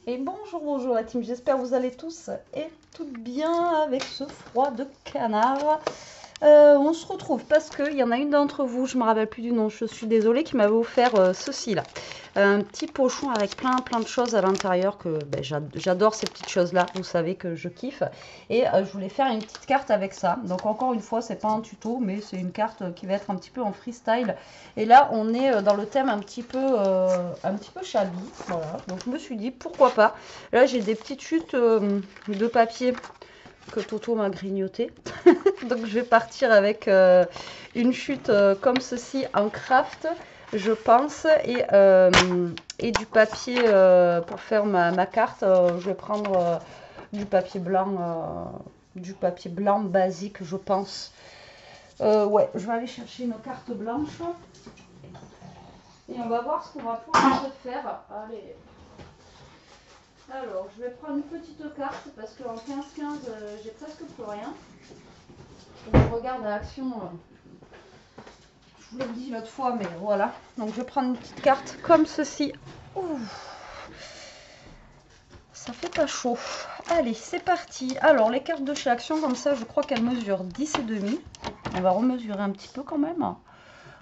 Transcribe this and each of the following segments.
Et bonjour, bonjour la team, j'espère que vous allez tous et toutes bien avec ce froid de canard. On se retrouve parce qu'il y en a une d'entre vous, je ne me rappelle plus du nom, je suis désolée, qui m'avait offert ceci là. Un petit pochon avec plein de choses à l'intérieur que j'adore ces petites choses là, vous savez que je kiffe. Et je voulais faire une petite carte avec ça. Donc encore une fois, c'est pas un tuto, mais c'est une carte qui va être un petit peu en freestyle. Et là, on est dans le thème un petit peu shabby. Voilà. Donc je me suis dit, pourquoi pas. Là, j'ai des petites chutes de papier que Toto m'a grignoté. Donc je vais partir avec une chute comme ceci en craft, je pense, et du papier pour faire ma carte. Je vais prendre du papier blanc basique, je pense. Ouais, je vais aller chercher une carte blanche et on va voir ce qu'on va pouvoir se faire. Allez. Alors, je vais prendre une petite carte parce qu'en 15-15, j'ai presque plus rien. Je regarde à l'action. Je vous l'ai dit l'autre fois, mais voilà. Donc, je vais prendre une petite carte comme ceci. Ouh, ça fait pas chaud. Allez, c'est parti. Alors, les cartes de chez Action, comme ça, je crois qu'elles mesurent 10,5. On va remesurer un petit peu quand même.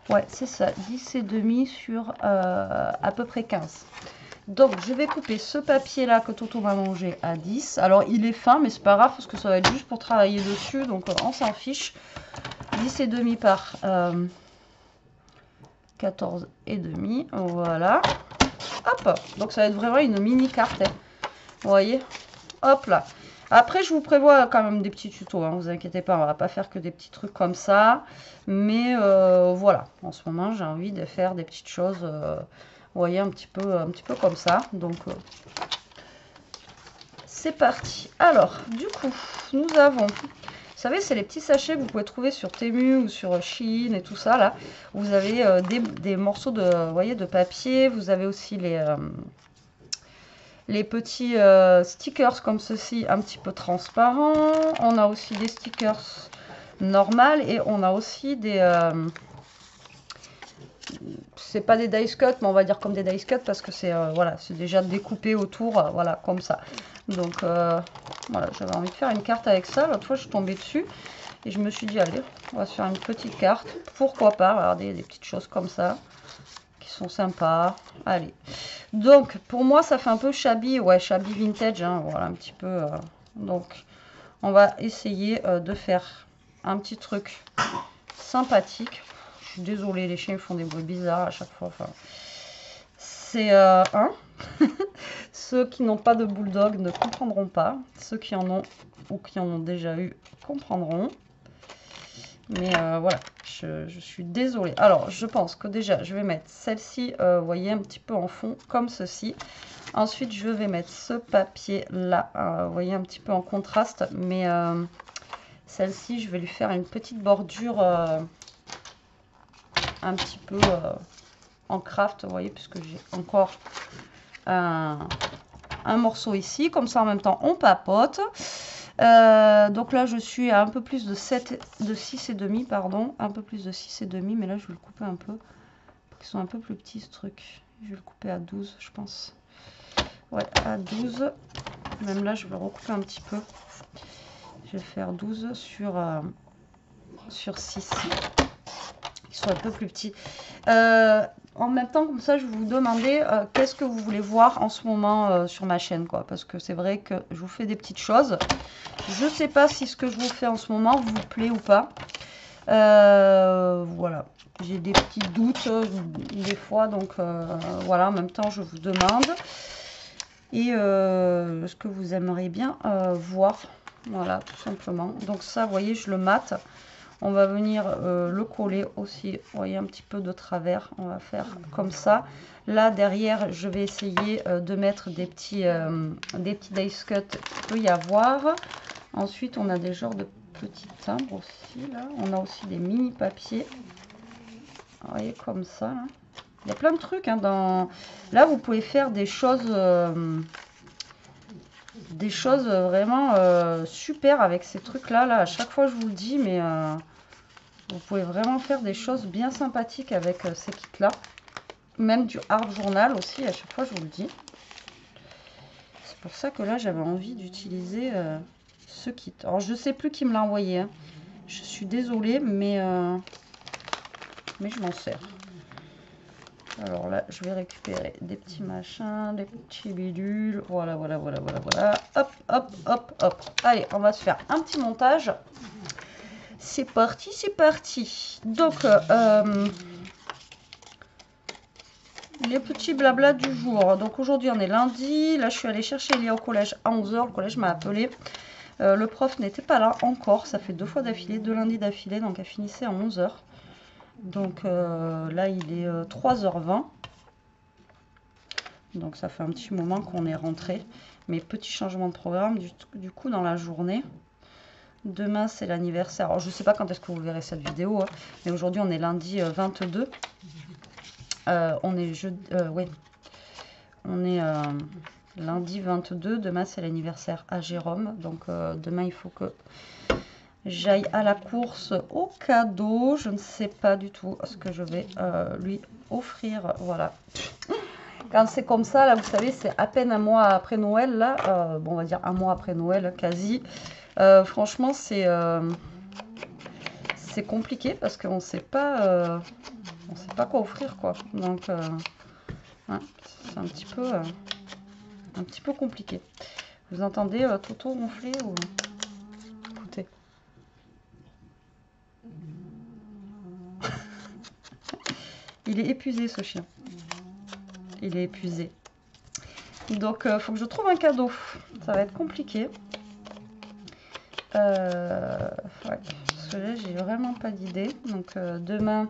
Ouais, c'est ça, 10,5 sur à peu près 15. Donc, je vais couper ce papier-là que Toto m'a mangé à 10. Alors, il est fin, mais c'est pas grave parce que ça va être juste pour travailler dessus. Donc, on s'en fiche. 10,5 par 14,5. Voilà. Hop. Donc, ça va être vraiment une mini carte. Hein. Vous voyez? Hop là. Après, je vous prévois quand même des petits tutos. Hein, vous inquiétez pas, on va pas faire que des petits trucs comme ça. Mais voilà. En ce moment, j'ai envie de faire des petites choses... vous voyez, un petit peu comme ça. Donc, c'est parti. Alors, du coup, nous avons... Vous savez, c'est les petits sachets que vous pouvez trouver sur Temu ou sur Shein et tout ça, là. Vous avez des morceaux de, vous voyez, de papier. Vous avez aussi les petits stickers comme ceci, un petit peu transparents. On a aussi des stickers normales et on a aussi des... c'est pas des dice cut, mais on va dire comme des dice cut parce que c'est voilà, c'est déjà découpé autour, voilà, comme ça. Donc voilà, j'avais envie de faire une carte avec ça. L'autre fois, je suis tombée dessus et je me suis dit, allez, on va se faire une petite carte. Pourquoi pas, regardez, des petites choses comme ça qui sont sympas. Allez. Donc, pour moi, ça fait un peu shabby, ouais, shabby vintage, hein, voilà, un petit peu. Donc, on va essayer de faire un petit truc sympathique. Je suis désolée, les chiens font des bruits bizarres à chaque fois. Enfin, c'est ceux qui n'ont pas de bulldog ne comprendront pas. Ceux qui en ont ou qui en ont déjà eu comprendront. Mais voilà, je suis désolée. Alors, je pense que déjà, je vais mettre celle-ci, vous voyez, un petit peu en fond, comme ceci. Ensuite, je vais mettre ce papier-là, vous voyez, un petit peu en contraste. Mais celle-ci, je vais lui faire une petite bordure un petit peu en craft, vous voyez, puisque j'ai encore un morceau ici. Comme ça, en même temps, on papote. Donc là, je suis à un peu plus de 6,5, pardon. Un peu plus de 6,5, mais là, je vais le couper un peu. Ils sont un peu plus petits, ce truc. Je vais le couper à 12, je pense. Ouais, à 12. Même là, je vais le recouper un petit peu. Je vais faire 12 sur 6. Ils sont un peu plus petits. En même temps, comme ça, je vais vous demander qu'est-ce que vous voulez voir en ce moment sur ma chaîne, quoi. Parce que c'est vrai que je vous fais des petites choses. Je ne sais pas si ce que je vous fais en ce moment vous plaît ou pas. Voilà. J'ai des petits doutes des fois. Donc, voilà. En même temps, je vous demande. Et ce que vous aimeriez bien voir. Voilà, tout simplement. Donc ça, vous voyez, je le mate. On va venir le coller aussi, vous voyez, un petit peu de travers. On va faire comme ça. Là, derrière, je vais essayer de mettre des petits dice cut qu'il peut y avoir. Ensuite, on a des genres de petits timbres aussi. Là, on a aussi des mini papiers. Vous voyez, comme ça. Là. Il y a plein de trucs. Hein, Là, vous pouvez faire des choses... vraiment super avec ces trucs là à chaque fois je vous le dis, mais vous pouvez vraiment faire des choses bien sympathiques avec ces kits là, même du art journal aussi, à chaque fois je vous le dis. pour ça que là, j'avais envie d'utiliser ce kit. Alors, je sais plus qui me l'a envoyé. Hein. Je suis désolée, mais je m'en sers. Alors là, je vais récupérer des petits machins, des petits bidules. Voilà, voilà, voilà, voilà, voilà. Hop, hop, hop, hop. Allez, on va se faire un petit montage. C'est parti, c'est parti. Donc, les petits blabla du jour. Donc aujourd'hui, on est lundi. Là, je suis allée chercher Elia au collège à 11 h. Le collège m'a appelé. Le prof n'était pas là encore. Ça fait 2 fois d'affilée, 2 lundis d'affilée. Donc, elle finissait à 11 h. Donc là, il est 3 h 20. Donc ça fait un petit moment qu'on est rentré. Mais petit changement de programme du coup dans la journée. Demain, c'est l'anniversaire. Alors, je ne sais pas quand est-ce que vous verrez cette vidéo. Hein, mais aujourd'hui, on est lundi 22. On est jeudi... oui. On est lundi 22. Demain, c'est l'anniversaire à Jérôme. Donc demain, il faut que j'aille à la course au cadeau. Je ne sais pas du tout ce que je vais lui offrir. Voilà. Quand c'est comme ça, là, vous savez, c'est à peine un mois après Noël. Là, bon, on va dire un mois après Noël, quasi. Franchement, c'est compliqué parce qu'on ne sait pas quoi offrir, quoi. Donc, ouais, c'est un petit peu compliqué. Vous entendez Toto ronfler ou... Écoutez. Il est épuisé, ce chien. Il est épuisé. Donc, faut que je trouve un cadeau. Ça va être compliqué. Ouais, parce que là, j'ai vraiment pas d'idée. Donc, demain,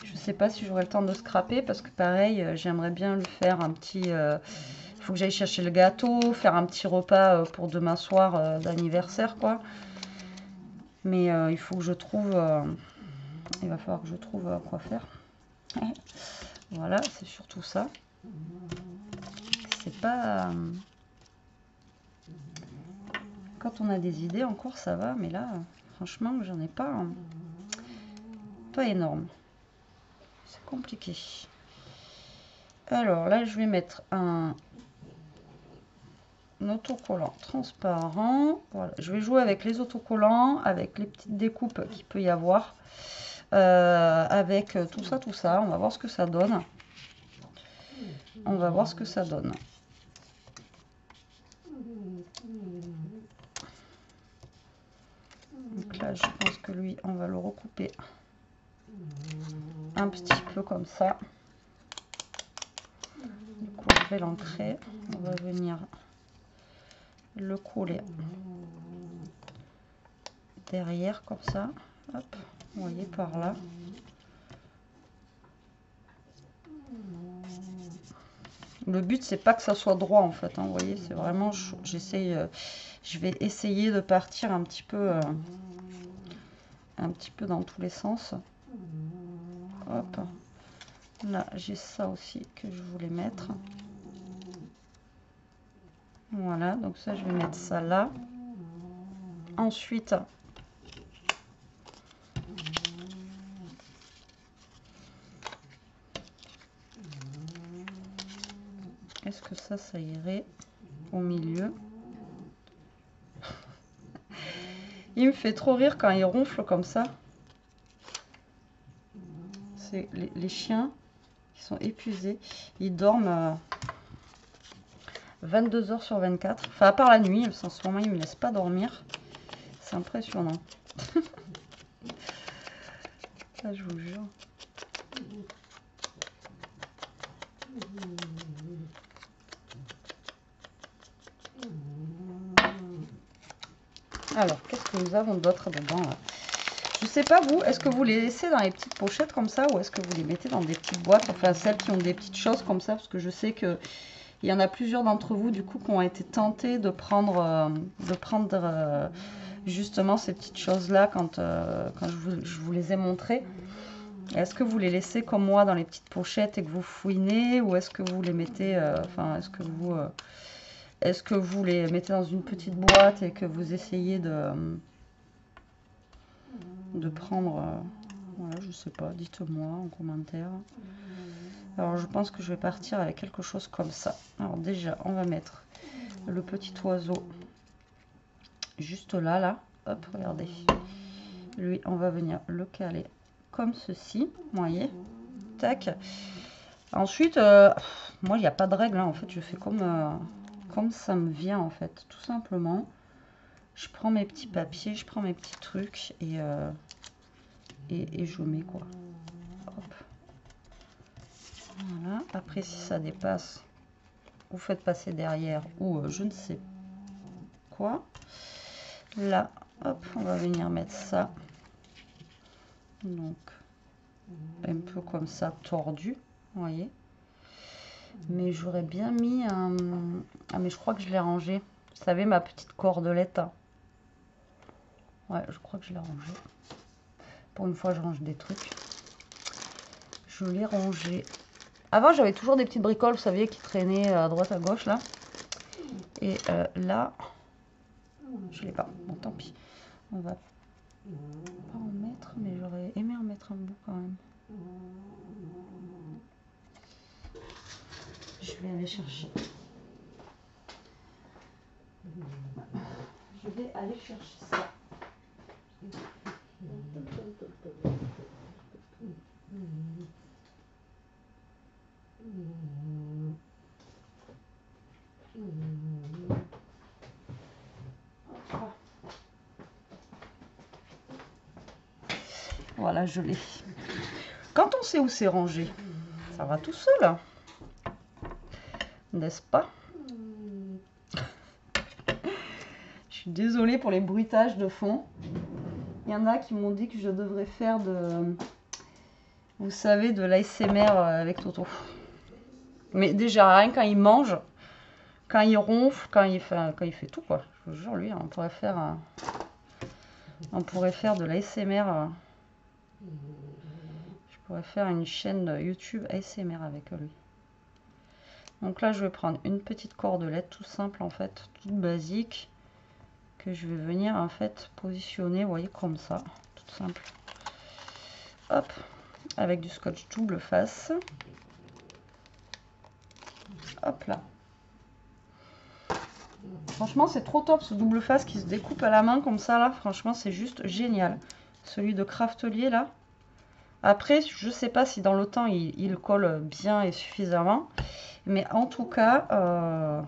je sais pas si j'aurai le temps de scraper. Parce que pareil, j'aimerais bien lui faire un petit... Il faut que j'aille chercher le gâteau, faire un petit repas pour demain soir d'anniversaire, quoi. Mais il faut que je trouve... il va falloir que je trouve quoi faire. Voilà, c'est surtout ça. C'est pas... Quand on a des idées encore, ça va. Mais là, franchement, j'en ai pas... pas énorme. C'est compliqué. Alors là, je vais mettre un autocollant transparent. Voilà, je vais jouer avec les autocollants, avec les petites découpes qu'il peut y avoir. Avec tout ça. On va voir ce que ça donne. On va voir ce que ça donne. Donc là, je pense que lui, on va le recouper un petit peu comme ça. Du coup, je vais l'ancrer. On va venir le coller derrière comme ça. Hop, vous voyez par là. Le but, c'est pas que ça soit droit en fait. Hein, vous voyez, c'est vraiment, j'essaye, je vais essayer de partir un petit peu dans tous les sens. Hop. Là, j'ai ça aussi que je voulais mettre. Voilà, donc ça, je vais mettre ça là. Ensuite, est-ce que ça irait au milieu? Il me fait trop rire quand il ronfle comme ça. C'est les chiens qui sont épuisés. Ils dorment 22 h sur 24. Enfin, à part la nuit, en ce moment, ils ne me laissent pas dormir. C'est impressionnant. Ça, je vous jure. Alors, qu'est-ce que nous avons d'autre dedans là? Je sais pas vous, est-ce que vous les laissez dans les petites pochettes comme ça ou est-ce que vous les mettez dans des petites boîtes? Enfin, celles qui ont des petites choses comme ça, parce que je sais que il y en a plusieurs d'entre vous du coup qui ont été tentés de prendre, justement ces petites choses-là quand je vous les ai montrées. Est-ce que vous les laissez comme moi dans les petites pochettes et que vous fouinez ou est-ce que vous les mettez, est-ce que vous les mettez dans une petite boîte et que vous essayez de prendre... voilà, je sais pas, dites-moi en commentaire. Alors, je pense que je vais partir avec quelque chose comme ça. Alors, déjà, on va mettre le petit oiseau juste là, là. Hop, regardez. Lui, on va venir le caler comme ceci, vous voyez. Tac. Ensuite, moi, il n'y a pas de règle, hein. En fait, je fais comme ça me vient, en fait, tout simplement. Je prends mes petits papiers, je prends mes petits trucs et je mets, quoi. Hop. Voilà. Après, si ça dépasse, vous faites passer derrière ou je ne sais quoi. Là, hop, on va venir mettre ça. Donc, un peu comme ça, tordu, vous voyez. Mais j'aurais bien mis un... Ah, mais je crois que je l'ai rangé. Vous savez, ma petite cordelette. Ouais, je crois que je l'ai rangé. Pour une fois, je range des trucs. Je l'ai rangé. Avant, j'avais toujours des petites bricoles, vous saviez, qui traînaient à droite, à gauche, là. Et là, je l'ai pas. Bon, tant pis. On va pas en mettre, mais j'aurais aimé en mettre un bout quand même. Je vais aller chercher. Je vais aller chercher ça. Voilà, je l'ai. Quand on sait où c'est rangé, ça va tout seul. N'est-ce pas? Je suis désolée pour les bruitages de fond. Il y en a qui m'ont dit que je devrais faire de... Vous savez, de l'ASMR avec Toto. Mais déjà, rien quand il mange, quand il ronfle, quand il fait tout, quoi. Je vous jure, lui, on pourrait faire de l'ASMR. Je pourrais faire une chaîne YouTube ASMR avec lui. Donc là, je vais prendre une petite cordelette, tout simple, en fait, toute basique, que je vais venir, en fait, positionner, vous voyez, comme ça, tout simple. Hop, avec du scotch double face. Hop là. Franchement, c'est trop top ce double face qui se découpe à la main comme ça là. Franchement, c'est juste génial. Celui de Craftelier là. Après, je sais pas si dans le temps il colle bien et suffisamment. Mais en tout cas,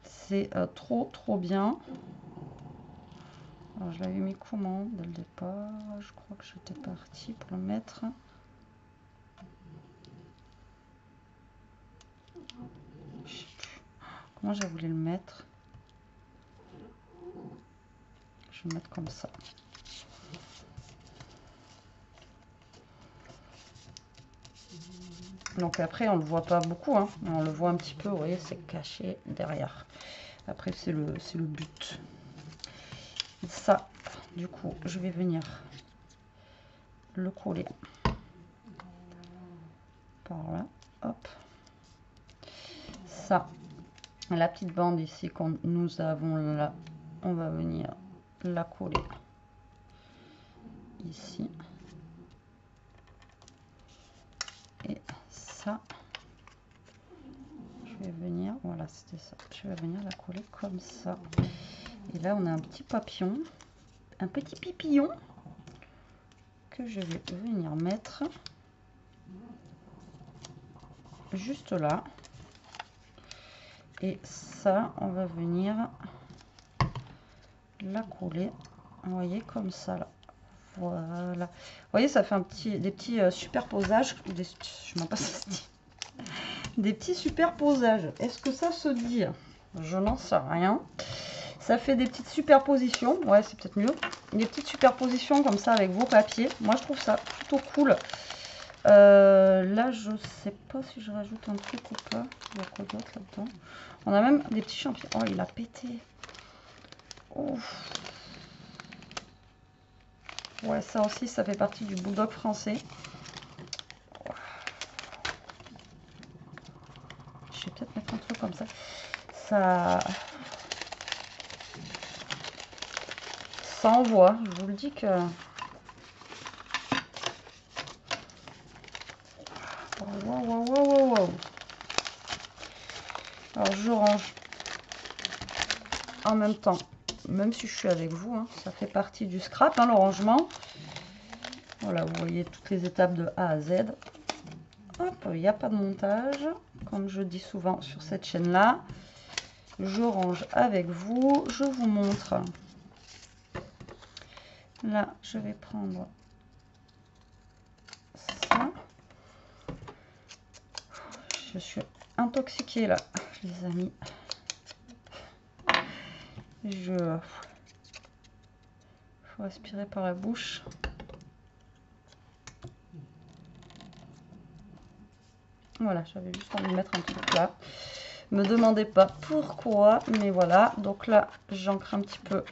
c'est trop bien. Alors, je l'avais mis comment dès le départ? Je crois que j'étais partie pour le mettre. Je sais plus comment j'ai voulu le mettre. Je vais le mettre comme ça. Donc après, on ne le voit pas beaucoup, hein, mais on le voit un petit peu, vous voyez, c'est caché derrière. Après, c'est le but. Et ça, du coup, je vais venir le coller par là. Hop. Ça, la petite bande ici que nous avons là, on va venir la coller ici. Et ça, je vais venir, voilà, c'était ça. Je vais venir la coller comme ça. Et là, on a un petit papillon, un petit pipillon que je vais venir mettre juste là. Et ça, on va venir la coller, vous voyez, comme ça là. Voilà. Vous voyez, ça fait des petits superposages. Je sais même pas si ça se dit. Des petits superposages. Est-ce que ça se dit? Je n'en sais rien. Ça fait des petites superpositions. Ouais, c'est peut-être mieux. Des petites superpositions comme ça avec vos papiers. Moi, je trouve ça plutôt cool. Là, je sais pas si je rajoute un truc ou pas. Il y a quoi d'autre là-dedans? On a même des petits champignons. Oh, il a pété. Ouf. Ouais, ça aussi, ça fait partie du bulldog français. Je vais peut-être mettre un truc comme ça. Ça envoie. Je vous le dis que... Wow. Alors je range en même temps, même si je suis avec vous, hein, ça fait partie du scrap, hein, le rangement. Voilà, vous voyez toutes les étapes de A à Z. Hop, il n'y a pas de montage, comme je dis souvent sur cette chaîne-là. Je range avec vous, je vous montre. Là, je vais prendre ça. Je suis intoxiquée là, les amis. Faut respirer par la bouche. Voilà, j'avais juste envie de mettre un truc là. Me demandez pas pourquoi, mais voilà. Donc là, j'ancre un petit peu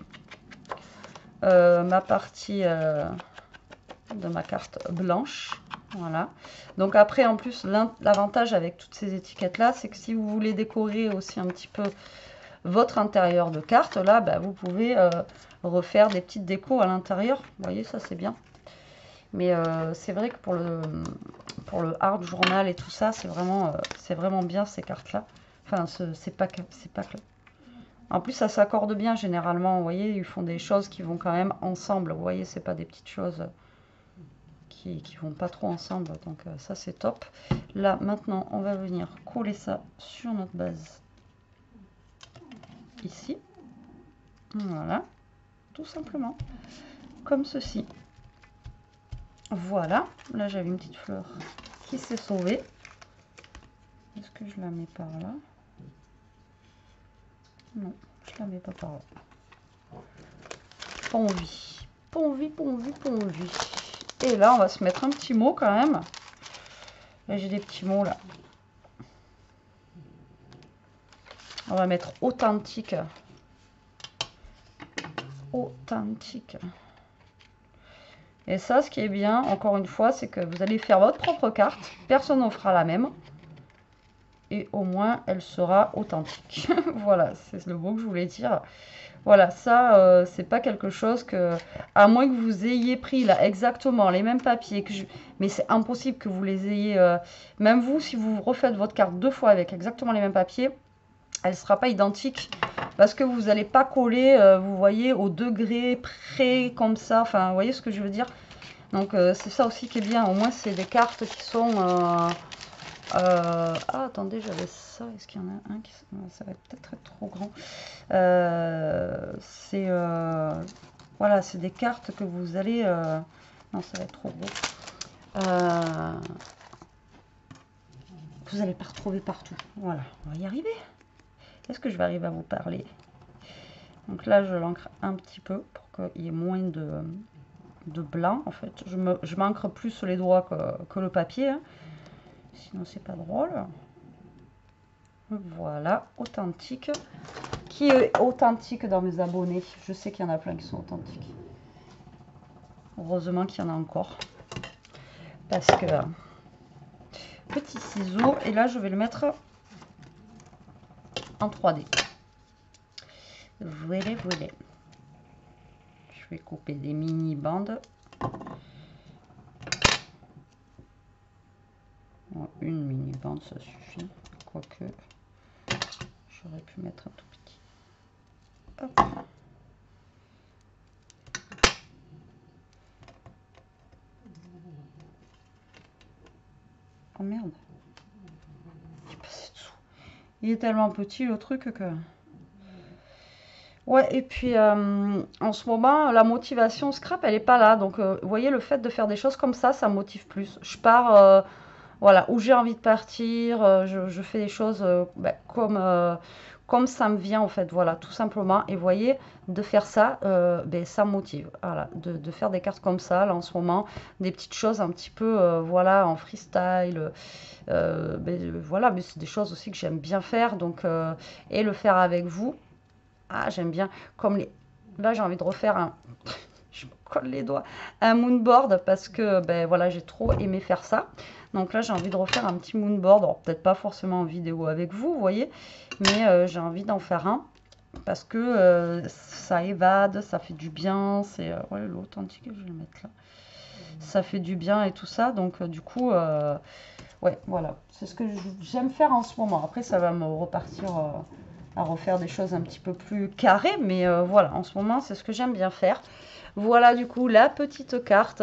ma partie de ma carte blanche. Voilà. Donc après, en plus, l'avantage avec toutes ces étiquettes là, c'est que si vous voulez décorer aussi un petit peu votre intérieur de carte, là, bah, vous pouvez refaire des petites décos à l'intérieur. Vous voyez, ça c'est bien. Mais c'est vrai que pour le hard journal et tout ça, c'est vraiment bien ces cartes-là. Enfin, c'est pas que. En plus, ça s'accorde bien généralement. Vous voyez, ils font des choses qui vont quand même ensemble. Vous voyez, c'est pas des petites choses qui vont pas trop ensemble. Donc ça, c'est top. Là, maintenant, on va venir coller ça sur notre base. Ici. Voilà. Tout simplement. Comme ceci. Voilà. Là, j'avais une petite fleur qui s'est sauvée. Est-ce que je la mets par là? Non, je la mets pas par là. Pas envie. Pas envie, pas envie, pas envie. Et là, on va se mettre un petit mot quand même. Là, j'ai des petits mots là. On va mettre authentique. Authentique. Et ça, ce qui est bien, encore une fois, c'est que vous allez faire votre propre carte. Personne n'en fera la même. Et au moins, elle sera authentique. Voilà, c'est le mot que je voulais dire. Voilà, ça, c'est pas quelque chose que... À moins que vous ayez pris là exactement les mêmes papiers, mais c'est impossible que vous les ayez... Même vous, si vous refaites votre carte 2 fois avec exactement les mêmes papiers, elle ne sera pas identique. Parce que vous n'allez pas coller, vous voyez, au degré près, comme ça. Enfin, vous voyez ce que je veux dire? Donc, c'est ça aussi qui est bien. Au moins, c'est des cartes qui sont... ah, attendez, j'avais ça. Est-ce qu'il y en a un qui... Ça va peut-être être trop grand. Voilà, c'est des cartes que vous allez... Non, ça va être trop gros. Vous n'allez pas retrouver partout. Voilà, on va y arriver. Est-ce que je vais arriver à vous parler? Donc là, je l'ancre un petit peu pour qu'il y ait moins de blanc. En fait, je m'ancre plus sur les doigts que le papier. Hein. Sinon, c'est pas drôle. Voilà, authentique. Qui est authentique dans mes abonnés? Je sais qu'il y en a plein qui sont authentiques. Heureusement qu'il y en a encore. Parce que... petit ciseau. Et là, je vais le mettre en 3D. Voilà, voilà. Je vais couper des mini bandes. Bon, une mini bande, ça suffit. Quoique, j'aurais pu mettre un tout petit. Hop. Oh merde. Il est passé dessous. Il est tellement petit le truc que... Ouais, et puis en ce moment, la motivation scrap, elle n'est pas là. Donc, vous voyez, le fait de faire des choses comme ça motive plus. Je pars, voilà, où j'ai envie de partir. Je fais des choses comme ça me vient, en fait. Voilà, tout simplement. Et vous voyez, de faire ça, ça me motive. Voilà, de faire des cartes comme ça, là, en ce moment. Des petites choses un petit peu, voilà, en freestyle. Voilà, mais c'est des choses aussi que j'aime bien faire. Donc, et le faire avec vous. Ah, j'aime bien. Comme les... Là, j'ai envie de refaire un... Je me colle les doigts. Un moonboard parce que, voilà, j'ai trop aimé faire ça. Donc là, j'ai envie de refaire un petit moonboard. Alors, peut-être pas forcément en vidéo avec vous, vous voyez. Mais j'ai envie d'en faire un. Parce que ça évade, ça fait du bien. C'est... ouais, l'authentique, je vais le mettre là. Ça fait du bien et tout ça. Donc, du coup... Ouais, voilà, c'est ce que j'aime faire en ce moment. Après, ça va me repartir à refaire des choses un petit peu plus carrées, mais voilà, en ce moment, c'est ce que j'aime bien faire. Voilà, du coup, la petite carte.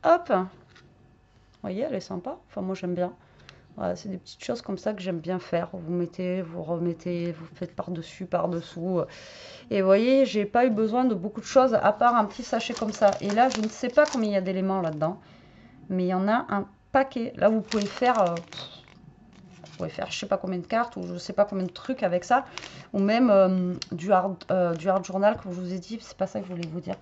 Hop, vous voyez, elle est sympa. Enfin, moi, j'aime bien. Voilà, c'est des petites choses comme ça que j'aime bien faire. Vous mettez, vous remettez, vous faites par-dessus, par-dessous. Et vous voyez, j'ai pas eu besoin de beaucoup de choses à part un petit sachet comme ça. Et là, je ne sais pas combien il y a d'éléments là-dedans, mais il y en a un paquet. Là, vous pouvez faire je sais pas combien de cartes ou je sais pas combien de trucs avec ça, ou même du hard journal comme je vous ai dit. C'est pas ça que je voulais vous dire.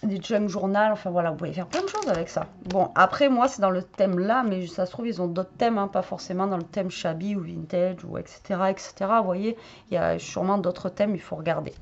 Des junk journal, enfin voilà, vous pouvez faire plein de choses avec ça. Bon, après moi c'est dans le thème là, mais ça se trouve ils ont d'autres thèmes, hein, pas forcément dans le thème shabby ou vintage ou etc. etc. Vous voyez, il y a sûrement d'autres thèmes, il faut regarder.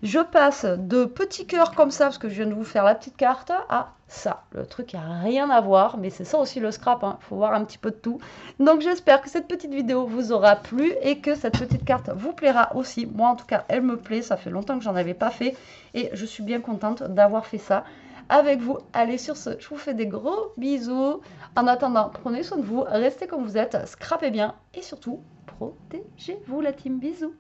Je passe de petits cœurs comme ça, parce que je viens de vous faire la petite carte, à ça. Le truc n'a rien à voir, mais c'est ça aussi le scrap, hein. Il faut voir un petit peu de tout. Donc j'espère que cette petite vidéo vous aura plu et que cette petite carte vous plaira aussi. Moi en tout cas, elle me plaît, ça fait longtemps que j'en avais pas fait et je suis bien contente d'avoir fait ça avec vous. Allez, sur ce, je vous fais des gros bisous. En attendant, prenez soin de vous, restez comme vous êtes, scrapez bien et surtout, protégez-vous la team. Bisous.